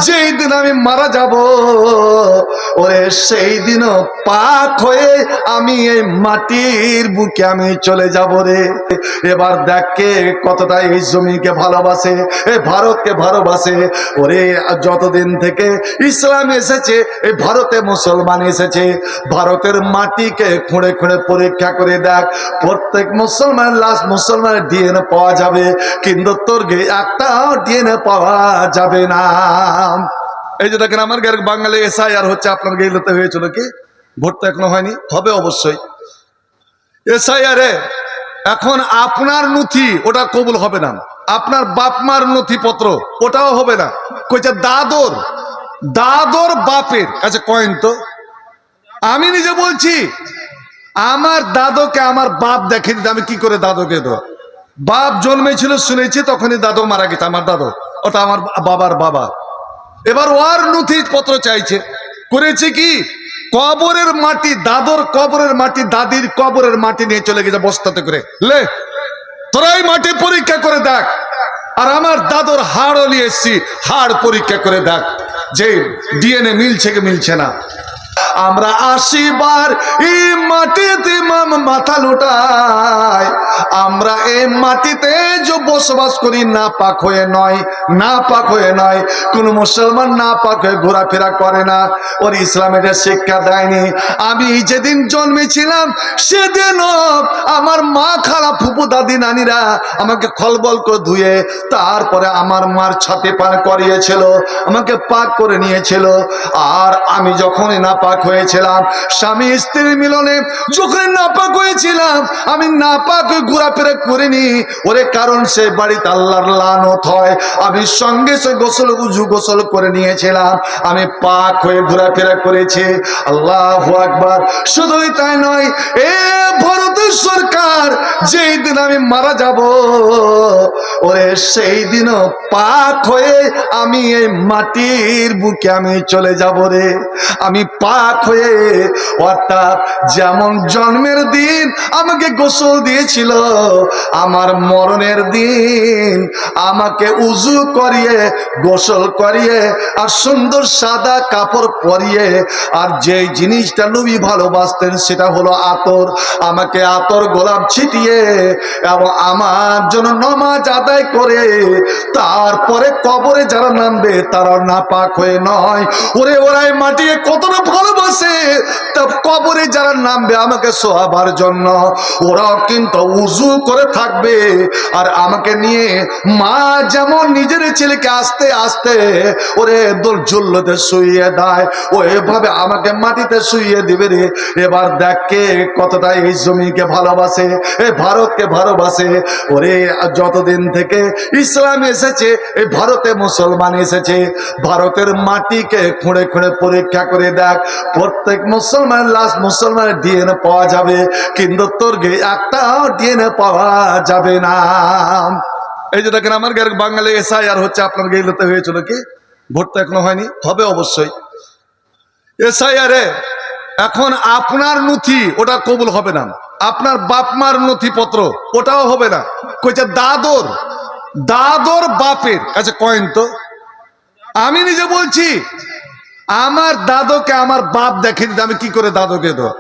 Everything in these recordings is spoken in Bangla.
যেই দিন আমি মারা যাব ওরে সেই দিনও পাক হয়ে আমি এই মাটির বুকে আমি চলে যাব রে। এবার দেখে কতটা এই জমিকে ভালোবাসে, এই ভারতকে ভালোবাসে। ওরে যতদিন থেকে ইসলাম এসেছে, এই ভারতে মুসলমান এসেছে, ভারতের মাটিকে খুঁড়ে খুঁড়ে পরীক্ষা করে দেখ, প্রত্যেক মুসলমান লাশ মুসলমানের ডিএনএ পাওয়া যাবে, কিন্তু তোর একটা ডিএনএ পাওয়া যাবে না। এই যে দেখেন আমার বাঙালি এসআইআর হচ্ছে, আপনার গেইলতে হয়েছিল কি? ভোট তো এখনো হয়নি, হবে অবশ্যই। এসআইআর এখন আপনার নথি ওটা কবুল হবে না, আপনার বাপ মার নথিপত্র ওটাও হবে না। কইছে দাদর দাদর বাপের কাছে কয়েন তো। আমি নিজে বলছি আমার দাদুকে আমার বাপ দেখে দিতে, আমি কি করে দাদুকে দেবো? বাপ জন্মেছিল শুনেছি, তখনই দাদু মারা গেছে। আমার দাদু ওটা আমার বাবার বাবা। এবার ওর নথিপত্র চাইছে, করেছে কি কবরের মাটি, দাদর কবরের মাটি, দাদির কবরের মাটি নিয়ে চলে গেছে বস্তাতে করে। লে তোরাই মাটি পরীক্ষা করে দেখ। আর আমার দাদুর হাড়ও নিয়ে এসছি, হাড় পরীক্ষা করে দেখ যে ডিএনএ মিলছে কি মিলছে না। আমরা 80 বার এই মাটিতে মাথা লুটাই, আমরা এই মাটিতে যে বসবাস করি না পাক হয়ে নয়, না পাক হয়ে নয়। কোন মুসলমান না পাক হয়ে ঘোরাফেরা করে না, ওর ইসলামের শিক্ষা দেয়নি। আমি যেদিন জন্মেছিলাম সেদিনও আমার মা খালা ফুপু দাদি নানিরা আমাকে খলবল করে ধুয়ে তারপরে আমার মার ছাতে পান করিয়েছিল, আমাকে পাক করে নিয়েছিল। আর আমি যখনই না পাক হয়েছিলাম, স্বামী স্ত্রীর মিলনে যখন নাপাক হয়েছিলাম, আমি নাপাক হয়ে ঘোরাফেরা করিনি ওরে, কারণ সে বাড়িতে আল্লাহর লানত হয়। আমি সঙ্গে সঙ্গে গোসল উজু গোসল করে নিয়েছিলাম, আমি পাক হয়ে ঘোরাফেরা করেছি। আল্লাহু আকবার। শুধুই তাই নয়, এ ভারতের সরকার যেই দিন আমি মারা যাব ওরে সেই দিনও পাক হয়ে আমি এই মাটির বুকে আমি চলে যাব রে। আমি পাক হয়ে, অর্থাৎ যেমন জন্মের দিন আমাকে গোসল দিয়েছিল, আমার মরণের দিন আমাকে উজু করিয়ে গোসল করিয়ে আর সুন্দর সাদা কাপড় পরিয়ে, আর যেই জিনিসটা নবী ভালোবাসতেন সেটা হলো আতর, আমাকে আতর গোলাপ ছিটিয়ে এবং আমার জন্য নামাজ আদায় করে তারপরে কবরে যারা নামবে তারা না পাক হয়ে নয়। ওরে ওরাই মাটিকে কতটা ভালোবাসে, তা কবরে যারা নামবে আমাকে সোহাবার জন্য ওরাও কিন্তু উজু করে থাকবে। আর আমাকে নিয়ে মা যেমন নিজের ছেলেকে আস্তে আস্তে ওরে দোল জুল্লতে শুইয়ে দেয়, ওইভাবে আমাকে মাটিতে শুইয়ে দিবে রে। এবার দেখে কতটা এই জমিকে ভালোবাসে, এই ভারতকে ভালোবাসে। ওরে যতদিন থেকে ইসলাম এসেছে, এই ভারতে মুসলমান এসেছে, ভারতের মাটিকে খুঁড়ে খুঁড়ে পরীক্ষা করে দেখ, প্রত্যেক মুসলমান লাশ মুসলমানের ডিএনএ পাওয়া যাবে, কিন্তু তোর একটা ডিএনএ পাওয়া যাবে না। এই যে দেখেন আমার বাঙালি এসআইআর হচ্ছে, আপনার গেইলতে হয়েছিল কি? ভোট তো এখনো হয়নি, হবে অবশ্যই। এসআইআর এখন আপনার নথি ওটা কবুল হবে না, আপনার বাপ মার নথিপত্র ওটাও হবে না। কইছে দাদর দাদর বাপের কাছে কয়েন তো। আমি নিজে বলছি আমার দাদুকে আমার বাপ দেখে দিতে, আমি কি করে দাদুকে দেবো?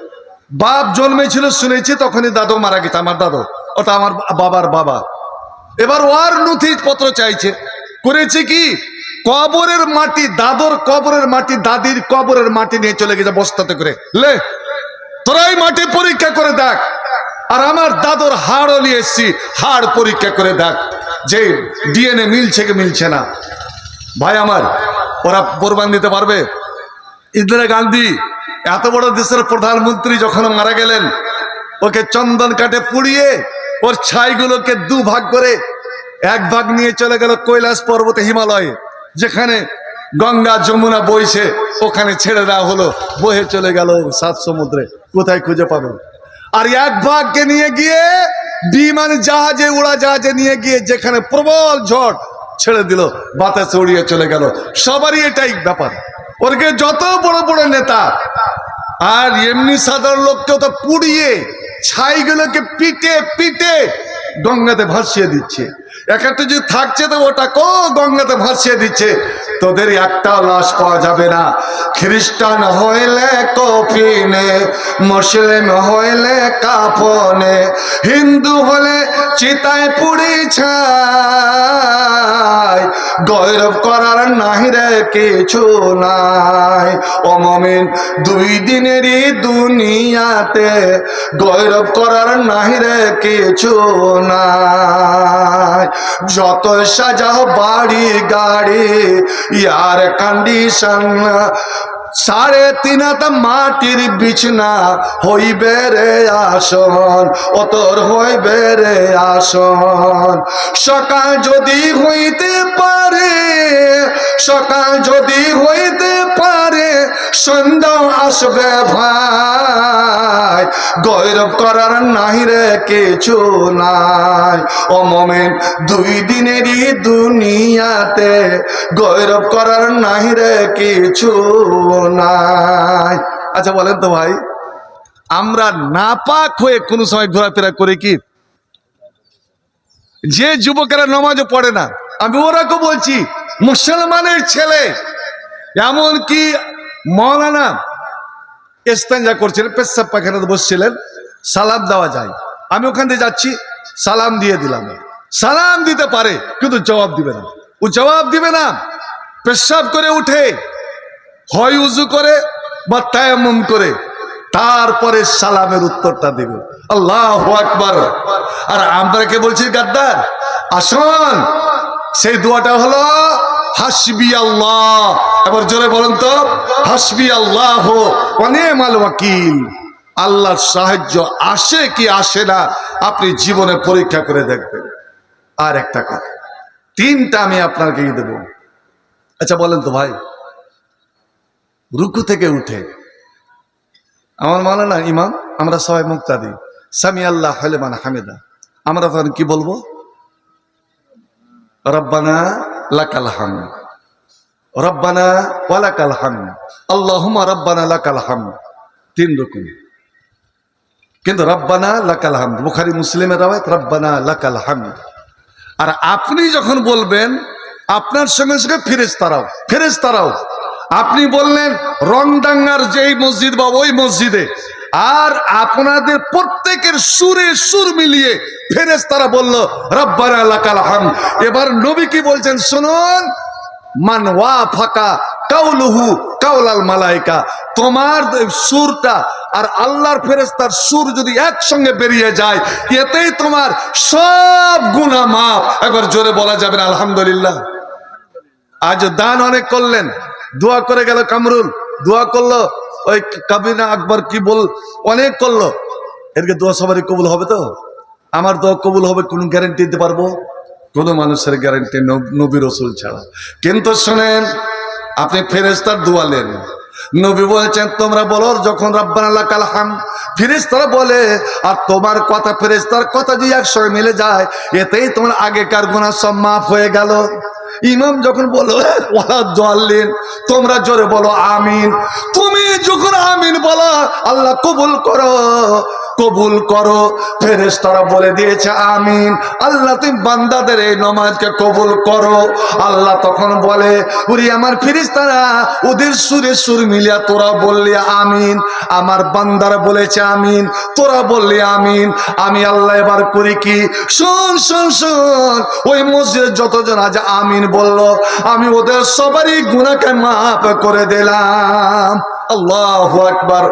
বাপ জন্মেছিল শুনেছি, তখনই দাদু মারা গেছে। আমার দাদু ওটা আমার বাবার বাবা। এবার ওর নথিপত্র চাইছে, করেছে কি কবরের মাটি, দাদর কবরের মাটি, দাদির কবরের মাটি নিয়ে চলে গেছে বস্তাতে করে। লে তোরাই মাটি পরীক্ষা করে দেখ। আর আমার দাদুর হাড়ও নিয়ে এসছি, হাড় পরীক্ষা করে দেখ যে ডিএনএ মিলছে কি মিলছে না। ভাই আমার, ওরা প্রমাণ দিতে পারবে? ইন্দিরা গান্ধী এত বড় দেশের প্রধানমন্ত্রী যখন মারা গেলেন, ওকে চন্দন কাঠে পুড়িয়ে ওর ছাইগুলোকে দুভাগ করে এক ভাগ নিয়ে চলে গেল কৈলাস পর্বতে, হিমালয়ে, যেখানে গঙ্গা যমুনা বইছে, ওখানে ছেড়ে দেওয়া হলো, বহে চলে গেল সাত সমুদ্রে, কোথায় খুঁজে পাবেন? আর এক ভাগকে নিয়ে গিয়ে বিমান জাহাজে, উড়া জাহাজে নিয়ে গিয়ে যেখানে প্রবল ঝড় ছেড়ে দিল, বাতাসে উড়িয়ে চলে গেল। সবারই এটাই ব্যাপার। ওরকে যত বড় বড় নেতা আর এমনি সাধারণ লোককেও তো পুড়িয়ে ছাইগুলোকে পিটে পিটে গঙ্গাতে ভাসিয়ে দিচ্ছে। একটা যদি থাকছে তো ওটা গঙ্গাতে ভাসিয়ে দিচ্ছে। তোদের একটা লাশ পাওয়া যাবে না। খ্রিস্টান হইলে কফিনে, মুসলিম হইলে কাফনে, হিন্দু হলে চিতায় পুড়ি ছাই, গৌরব করার নাহি রে কিছু নাই। ও মুমিন, দুই দিনেরই দুনিয়াতে গৌরব করার নাহি রে কিছু নাই। যত সাজাও বাড়ি গাড়ি, ইয়ার কন্ডিশন, 3.5 হাত মাটির বিছনা হইবে রে আসন, ও তোর হইবে রে আসন। সকাল যদি হইতে পারে, সকাল যদি হইতে পারে, সন্ধ্যা আসবে ভাই, গৌরব করার নাহি রে কিছু নাই। ও মুমিন, দুই দিনেরই দুনিয়াতে গৌরব করার নাহি রে কিছু নাই। আচ্ছা বলেন তো ভাই, আমরা নাপাক হয়ে কোন সময় ঘোরাফেরা করি কি? যে যুবকেরা নামাজও পড়ে না, আমি ওরাকে বলছি, মুসলমানের ছেলে, এমনকি মৌলানা ইস্তেঞ্জা করছিলেন, পেশাব পায়খানাতে বসছিলেন, সালাম দেওয়া যায়, আমি ওখান দিয়ে যাচ্ছি, সালাম দিয়ে দিলাম। সালাম দিতে পারে কিন্তু জবাব দিবে না। ও জবাব দিবে না, পেশাব করে উঠে হয় উজু করে বা তায়াম্মুম করে তারপরে সালামের উত্তরটা দেবে। আল্লাহু আকবার। আর আমরা কে বলছি গাদ্দার? আসুন, সেই দোয়াটা হলো হাসবি আল্লাহ। এবার জোরে বলুন তো, হাসবি আল্লাহ ওয়া নি'মাল ওয়াকিল। আল্লাহর সাহায্য আসে কি আসে না, আপনি জীবনে পরীক্ষা করে দেখবেন। আর একটা কথা, 3টা আমি আপনাকে দেব। আচ্ছা বলেন তো ভাই, রুকু থেকে উঠে আমার মাওলানা ইমাম, আমরা সবাই মুক্তাদি, সামি আল্লাহ লিমান হামিদা, আমরা তখন কি বলবো? রব্বানা লাকাল হামদ, রব্বানা ওয়া লাকাল হামদ, আল্লাহুম্মা রব্বানা লাকাল হামদ। 3 রকম, কিন্তু রব্বানা লাকাল হামদ, বুখারী মুসলিমের রাওয়ায়াত, রব্বানা লাকাল হামদ। আর আপনি যখন বলবেন, আপনার সঙ্গে সঙ্গে ফেরেশতারাও আপনি বললেন রংডাঙ্গার যেই মসজিদ বা ওই মসজিদে, আর আপনাদের প্রত্যেকের সুরে সুর মিলিয়ে ফেরেশতারা বলল রব্বানা লাকাল হামদ। এবার নবী কি বলছেন শুনুন, মান ওয়াফাকা কাউলুহু কাউলাল মালাইকা, তোমার সুরটা আর আল্লাহর ফেরেশতার সুর যদি একসঙ্গে বেরিয়ে যায়, এতেই তোমার সব গুনাহ মাফ। একবার জোরে বলা যাবে না আলহামদুলিল্লাহ? আজ দান অনেক করলেন, দোয়া করে গেল কামরুল, দোয়া করলো ওই কাবিনা আকবর, কি বল, অনেক করলো, এরকে দোয়া সবারই কবুল হবে তো? আমার দোয়া কবুল হবে কোন গ্যারান্টি দিতে পারবো? কোনো মানুষের গ্যারান্টি নবী রাসূল ছাড়া। কিন্তু শুনেন, আপনি ফেরেশতার দোয়া নেন, নবী বলছেন তোমরা বলো যখন রব্বানা লাকাল হামদ, ফেরেশতারা বলে, আর তোমার কথা ফেরেশতার কথা যদি একসঙ্গে মিলে যায়, এতেই তোমার আগেকার গুনাহ সব মাফ হয়ে গেল। ইমাম যখন বলো ওয়ালা দাল্লিন, তোমরা জোরে বলো আমিন। তুমি যখন আমিন বলো, আল্লাহ কবুল করো, কবুল করো। ফেরেশতারা বলে দিয়েছে আমিন, আল্লাহ তুমি বান্দাদের এই নামাজকে কবুল করো। আল্লাহ তখন বলে, ওরে আমার ফেরেশতারা, ওদের সুরে সুর মিলিয়া তোরা বললি আমিন, আমার বান্দারা বলেছে আমিন, তোরা বললি আমিন। আমি আল্লাহ এবার করি কি, শোন শোন শোন, ওই মসজিদে যতজন আজ আমিন বলল, আমি ওদের সবারই গুনাহকে মাফ করে দিলাম। আল্লাহু আকবার।